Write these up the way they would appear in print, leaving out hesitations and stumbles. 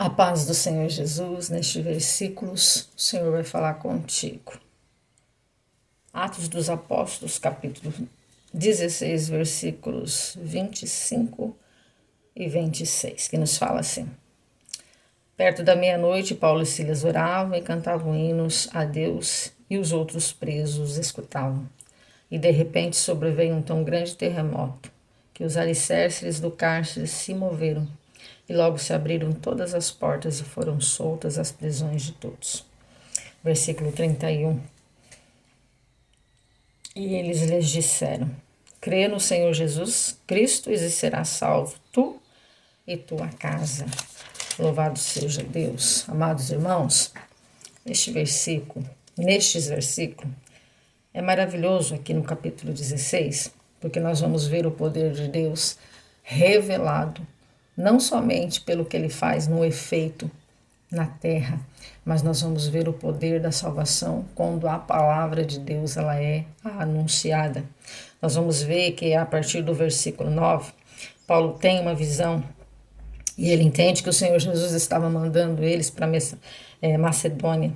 A paz do Senhor Jesus, nestes versículos, o Senhor vai falar contigo. Atos dos Apóstolos, capítulo 16, versículos 25 e 26, que nos fala assim: Perto da meia-noite, Paulo e Silas oravam e cantavam hinos a Deus, e os outros presos escutavam. E de repente sobreveio um tão grande terremoto, que os alicerces do cárcere se moveram, e logo se abriram todas as portas e foram soltas as prisões de todos. Versículo 31. E eles lhes disseram: Crê no Senhor Jesus Cristo e serás salvo, tu e tua casa. Louvado seja Deus. Amados irmãos, nestes versículos, é maravilhoso aqui no capítulo 16, porque nós vamos ver o poder de Deus revelado, não somente pelo que ele faz no efeito na terra, mas nós vamos ver o poder da salvação quando a palavra de Deus ela é anunciada. Nós vamos ver que a partir do versículo 9, Paulo tem uma visão e ele entende que o Senhor Jesus estava mandando eles para Macedônia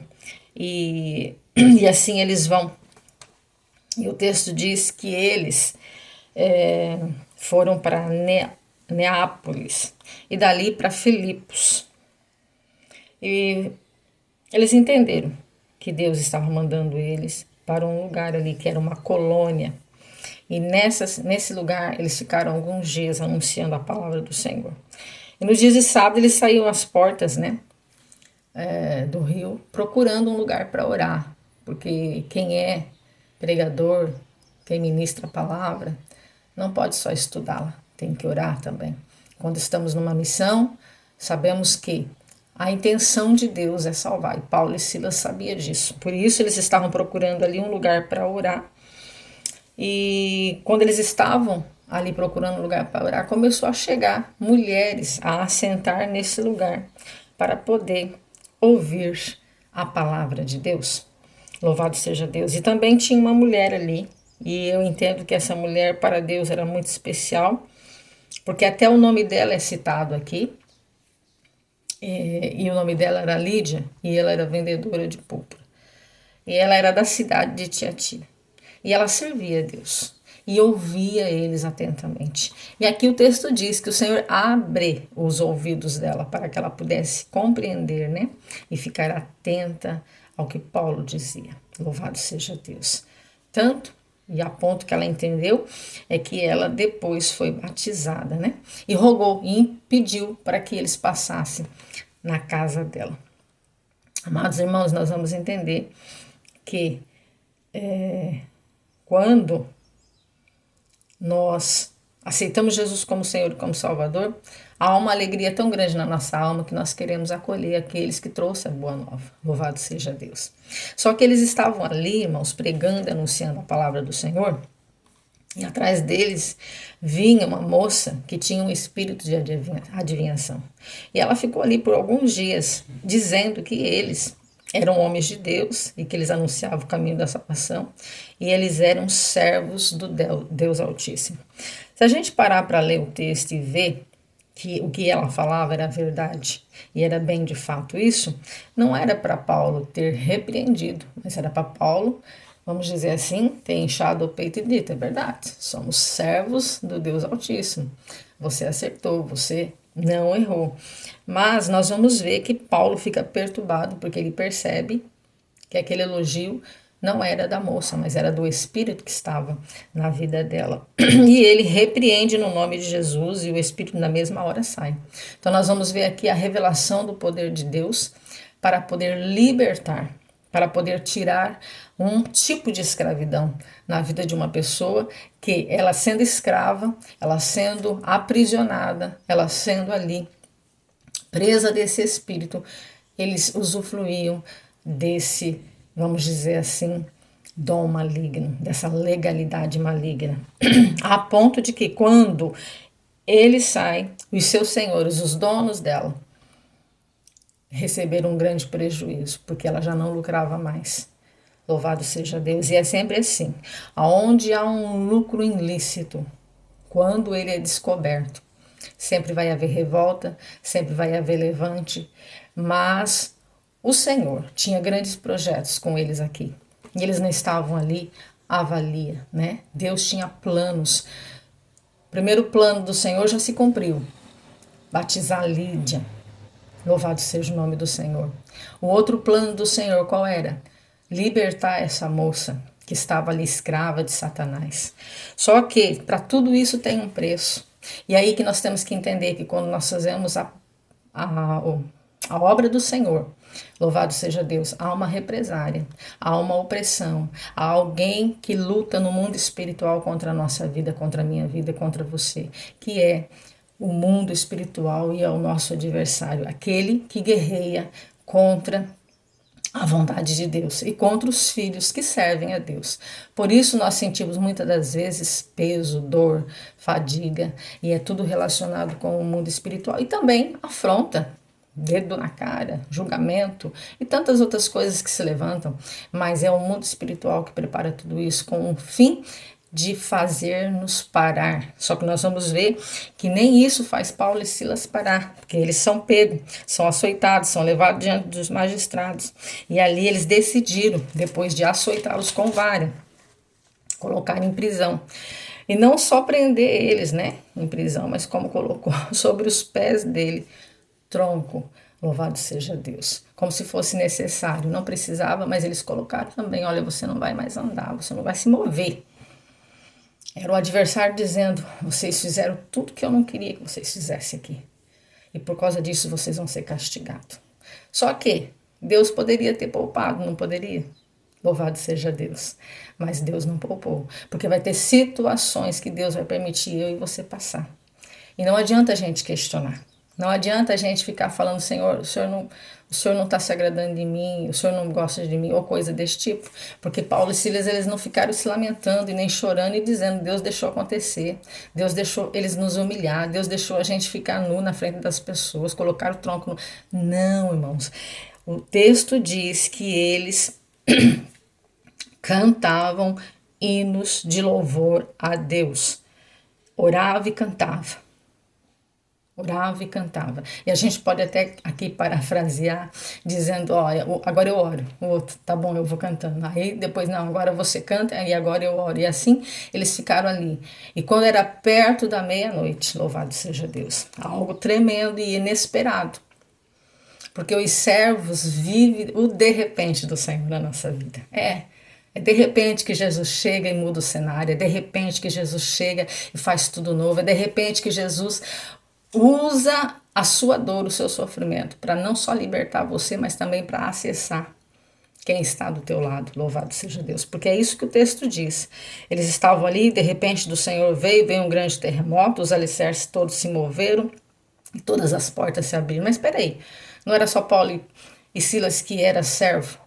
e assim eles vão. E o texto diz que eles foram para Neápolis e dali para Filipos. E eles entenderam que Deus estava mandando eles para um lugar ali que era uma colônia. E nesse lugar eles ficaram alguns dias anunciando a palavra do Senhor. E nos dias de sábado eles saíam às portas, do rio, procurando um lugar para orar. Porque quem é pregador, quem ministra a palavra, não pode só estudá-la, tem que orar também. Quando estamos numa missão, sabemos que a intenção de Deus é salvar, e Paulo e Silas sabiam disso. Por isso eles estavam procurando ali um lugar para orar. E quando eles estavam ali procurando um lugar para orar, começou a chegar mulheres a assentar nesse lugar para poder ouvir a palavra de Deus. Louvado seja Deus. E também tinha uma mulher ali, e eu entendo que essa mulher para Deus era muito especial, porque até o nome dela é citado aqui, e o nome dela era Lídia, e ela era vendedora de púrpura. E ela era da cidade de Tiatira. E ela servia a Deus e ouvia eles atentamente. E aqui o texto diz que o Senhor abre os ouvidos dela para que ela pudesse compreender, e ficar atenta ao que Paulo dizia. Louvado seja Deus. Tanto, e a ponto que ela entendeu, é que ela depois foi batizada, e rogou e pediu para que eles passassem na casa dela. Amados irmãos, nós vamos entender que quando nós aceitamos Jesus como Senhor e como Salvador, há uma alegria tão grande na nossa alma que nós queremos acolher aqueles que trouxeram a boa nova. Louvado seja Deus. Só que eles estavam ali, irmãos, pregando e anunciando a palavra do Senhor, e atrás deles vinha uma moça que tinha um espírito de adivinhação. E ela ficou ali por alguns dias, dizendo que eles eram homens de Deus e que eles anunciavam o caminho da salvação e eles eram servos do Deus Altíssimo. Se a gente parar para ler o texto e ver que o que ela falava era verdade e era bem de fato isso, não era para Paulo ter repreendido, mas era para Paulo, vamos dizer assim, ter inchado o peito e dito: é verdade, somos servos do Deus Altíssimo. Você acertou, você não errou. Mas nós vamos ver que Paulo fica perturbado porque ele percebe que aquele elogio não era da moça, mas era do espírito que estava na vida dela. E ele repreende no nome de Jesus e o espírito na mesma hora sai. Então nós vamos ver aqui a revelação do poder de Deus para poder libertar, para poder tirar um tipo de escravidão na vida de uma pessoa que, ela sendo escrava, ela sendo aprisionada, ela sendo ali presa desse espírito, eles usufruíam desse, vamos dizer assim, dom maligno, dessa legalidade maligna, a ponto de que quando ele sai, os seus senhores, os donos dela, receberam um grande prejuízo, porque ela já não lucrava mais. Louvado seja Deus. E é sempre assim, aonde há um lucro ilícito, quando ele é descoberto, sempre vai haver revolta, sempre vai haver levante, mas o Senhor tinha grandes projetos com eles aqui. E eles não estavam ali à valia, né? Deus tinha planos. O primeiro plano do Senhor já se cumpriu. Batizar Lídia. Louvado seja o nome do Senhor. O outro plano do Senhor qual era? Libertar essa moça que estava ali escrava de Satanás. Só que para tudo isso tem um preço. E aí que nós temos que entender que quando nós fazemos a, a obra do Senhor, louvado seja Deus, há uma represária, há uma opressão, há alguém que luta no mundo espiritual contra a nossa vida, contra a minha vida, contra você, que é o mundo espiritual e é o nosso adversário, aquele que guerreia contra a vontade de Deus e contra os filhos que servem a Deus. Por isso nós sentimos muitas das vezes peso, dor, fadiga, e é tudo relacionado com o mundo espiritual e também afronta, dedo na cara, julgamento e tantas outras coisas que se levantam, mas é o mundo espiritual que prepara tudo isso com um fim de fazer-nos parar. Só que nós vamos ver que nem isso faz Paulo e Silas parar, porque eles são pegos, são açoitados, são levados diante dos magistrados. E ali eles decidiram, depois de açoitá-los com vara, colocar em prisão. E não só prender eles, né, em prisão, mas como colocou sobre os pés dele tronco. Louvado seja Deus. Como se fosse necessário. Não precisava, mas eles colocaram também. Olha, você não vai mais andar, você não vai se mover. Era o adversário dizendo: vocês fizeram tudo que eu não queria que vocês fizessem aqui. E por causa disso vocês vão ser castigados. Só que Deus poderia ter poupado, não poderia? Louvado seja Deus. Mas Deus não poupou. Porque vai ter situações que Deus vai permitir eu e você passar. E não adianta a gente questionar. Não adianta a gente ficar falando: Senhor, o Senhor não está se agradando de mim, o Senhor não gosta de mim, ou coisa desse tipo. Porque Paulo e Silas, eles não ficaram se lamentando e nem chorando e dizendo: Deus deixou acontecer, Deus deixou eles nos humilhar, Deus deixou a gente ficar nu na frente das pessoas, colocar o tronco no... Não, irmãos. O texto diz que eles cantavam hinos de louvor a Deus. Orava e cantava. Orava e cantava. E a gente pode até aqui parafrasear, dizendo: ó, agora eu oro. O outro: tá bom, eu vou cantando. Aí depois: não, agora você canta e agora eu oro. E assim eles ficaram ali. E quando era perto da meia-noite, louvado seja Deus, algo tremendo e inesperado. Porque os servos vivem o de repente do Senhor na nossa vida. É de repente que Jesus chega e muda o cenário. É de repente que Jesus chega e faz tudo novo. É de repente que Jesus usa a sua dor, o seu sofrimento, para não só libertar você, mas também para acessar quem está do teu lado. Louvado seja Deus, porque é isso que o texto diz. Eles estavam ali, de repente do Senhor veio um grande terremoto, os alicerces todos se moveram e todas as portas se abriram. Mas espera aí, não era só Paulo e Silas que era servo?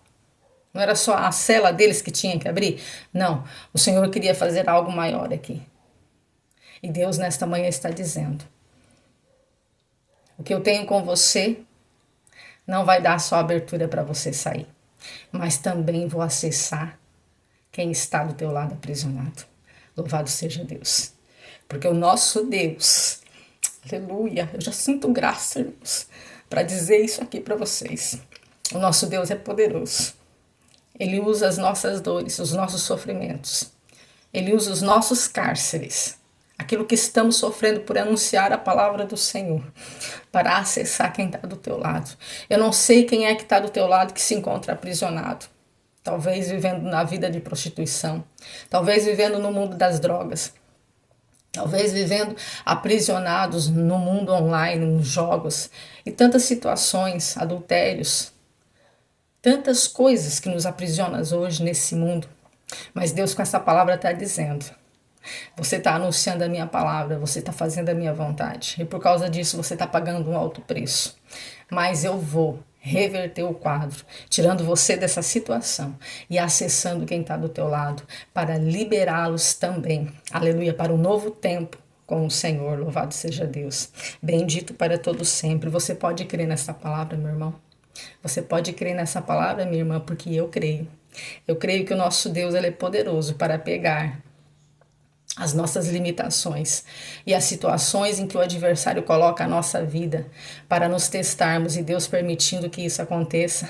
Não era só a cela deles que tinha que abrir? Não, o Senhor queria fazer algo maior aqui. E Deus nesta manhã está dizendo: o que eu tenho com você não vai dar só abertura para você sair, mas também vou acessar quem está do teu lado aprisionado. Louvado seja Deus. Porque o nosso Deus, aleluia, eu já sinto graça, irmãos, para dizer isso aqui para vocês. O nosso Deus é poderoso. Ele usa as nossas dores, os nossos sofrimentos. Ele usa os nossos cárceres, aquilo que estamos sofrendo por anunciar a palavra do Senhor, para acessar quem está do teu lado. Eu não sei quem é que está do teu lado que se encontra aprisionado. Talvez vivendo na vida de prostituição. Talvez vivendo no mundo das drogas. Talvez vivendo aprisionados no mundo online, nos jogos. E tantas situações, adultérios. Tantas coisas que nos aprisionam hoje nesse mundo. Mas Deus com essa palavra está dizendo: você está anunciando a minha palavra, você está fazendo a minha vontade. E por causa disso você está pagando um alto preço. Mas eu vou reverter o quadro, tirando você dessa situação e acessando quem está do teu lado, para liberá-los também. Aleluia, para um novo tempo com o Senhor. Louvado seja Deus. Bendito para todos sempre. Você pode crer nessa palavra, meu irmão? Você pode crer nessa palavra, minha irmã, porque eu creio. Eu creio que o nosso Deus, ele é poderoso para pegar as nossas limitações e as situações em que o adversário coloca a nossa vida para nos testarmos e Deus permitindo que isso aconteça,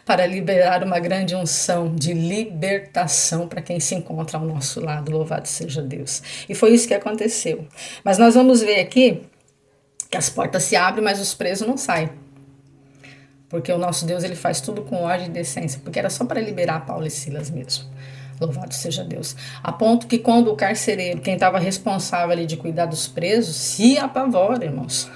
para liberar uma grande unção de libertação para quem se encontra ao nosso lado, louvado seja Deus. E foi isso que aconteceu. Mas nós vamos ver aqui que as portas se abrem, mas os presos não saem. Porque o nosso Deus, ele faz tudo com ordem e decência, porque era só para liberar Paulo e Silas mesmo. Louvado seja Deus. A ponto que quando o carcereiro, quem estava responsável ali de cuidar dos presos, se apavora, irmãos.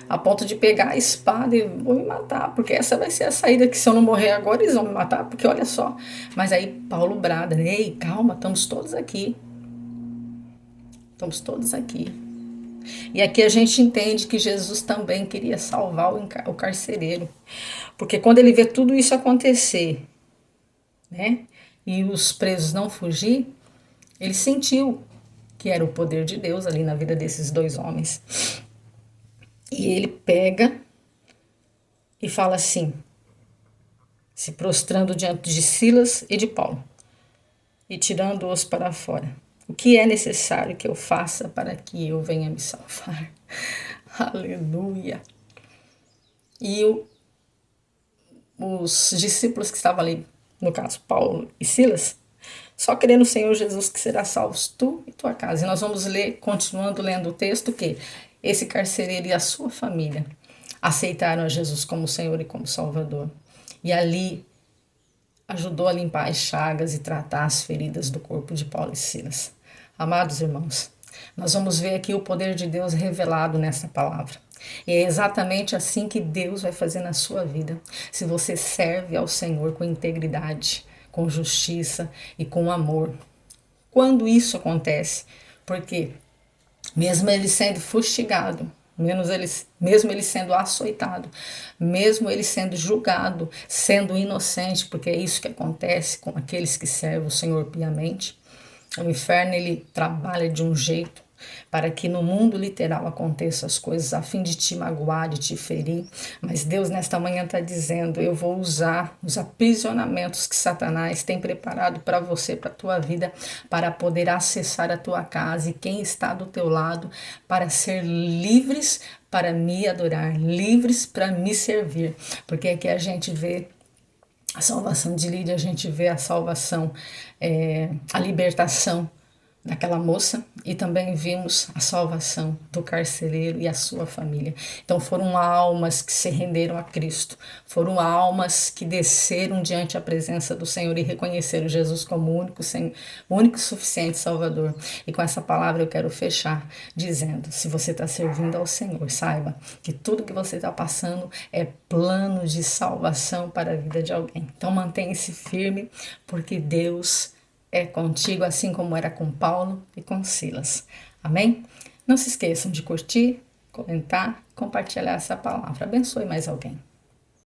A ponto de pegar a espada e vou me matar, porque essa vai ser a saída, que se eu não morrer agora eles vão me matar, porque olha só. Mas aí Paulo brada, ei, calma, estamos todos aqui. Estamos todos aqui. E aqui a gente entende que Jesus também queria salvar o carcereiro. Porque quando ele vê tudo isso acontecer, né? E os presos não fugir, ele sentiu que era o poder de Deus ali na vida desses dois homens. E ele pega e fala assim, se prostrando diante de Silas e de Paulo, e tirando-os para fora. O que é necessário que eu faça para que eu venha me salvar? Aleluia! E os discípulos que estavam ali, no caso Paulo e Silas, só crê no Senhor Jesus que será salvos tu e tua casa. E nós vamos ler, continuando lendo o texto, que esse carcereiro e a sua família aceitaram a Jesus como Senhor e como Salvador. E ali ajudou a limpar as chagas e tratar as feridas do corpo de Paulo e Silas. Amados irmãos, nós vamos ver aqui o poder de Deus revelado nessa palavra. E é exatamente assim que Deus vai fazer na sua vida. Se você serve ao Senhor com integridade, com justiça e com amor. Quando isso acontece? Porque mesmo ele sendo fustigado, mesmo ele sendo açoitado, mesmo ele sendo julgado, sendo inocente, porque é isso que acontece com aqueles que servem o Senhor piamente. O inferno, ele trabalha de um jeito para que no mundo literal aconteçam as coisas a fim de te magoar, de te ferir. Mas Deus nesta manhã está dizendo, eu vou usar os aprisionamentos que Satanás tem preparado para você, para a tua vida, para poder acessar a tua casa e quem está do teu lado, para ser livres para me adorar, livres para me servir. Porque aqui a gente vê a salvação de Lídia, a gente vê a salvação, a libertação daquela moça e também vimos a salvação do carcereiro e a sua família. Então foram almas que se renderam a Cristo, foram almas que desceram diante a presença do Senhor e reconheceram Jesus como o único e suficiente Salvador. E com essa palavra eu quero fechar dizendo, se você está servindo ao Senhor, saiba que tudo que você está passando é plano de salvação para a vida de alguém. Então mantenha-se firme, porque Deus é contigo, assim como era com Paulo e com Silas. Amém? Não se esqueçam de curtir, comentar, compartilhar essa palavra. Abençoe mais alguém.